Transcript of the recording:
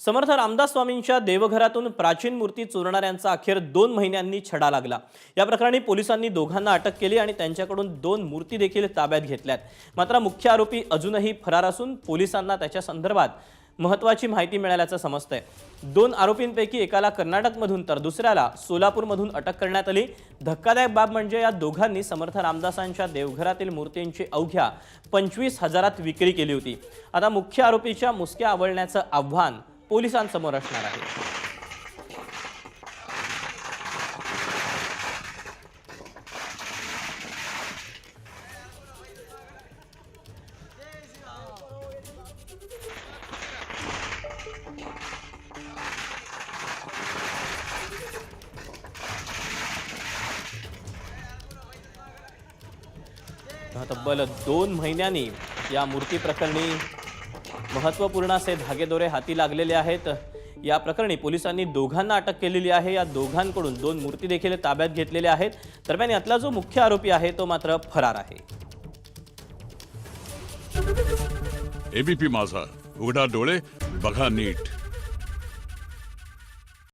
समर्थ रामदास स्वामींच्या देवघरातून प्राचीन मूर्ती चोरणाऱ्यांचा अखेर 2 महिन्यांनी छडा लागला। या प्रकरणी पोलिसांनी दोघांना अटक केली आणि त्यांच्याकडून 2 मूर्ती देखील ताब्यात घेतल्यात। मात्र मुख्य आरोपी अजूनही फरार असून पोलिसांना त्याच्या संदर्भात महत्त्वाची माहिती मिळाल्याचं समजतंय। 2 आरोपींपैकी एकाला कर्नाटकमधून तर दुसऱ्याला सोलापूरमधून अटक करण्यात आली। धक्कादायक बाब म्हणजे या दोघांनी समर्थ रामदासांच्या देवघरातील मूर्तींची अवघ्या 25,000त विक्री केली होती। आता मुख्य आरोपीच्या मुसक्या आवळण्याचं आव्हान पोलिसांसमोर असणार आहे। तब्बल 2 महिन्यांनी या मूर्ती प्रकरणी महत्त्वपूर्ण असे धागेदोरे हाती लागलेले आहेत। या प्रकरणी पोलिसांनी दोघांना अटक केलेली आहे। या दोघांकडून 2 मूर्ती देखील ताब्यात घेतलेल्या आहेत। दरम्यान यातला जो मुख्य आरोपी आहे तो मात्र फरार आहे। एबीपी माझा, उघडा डोळे बघा नीट।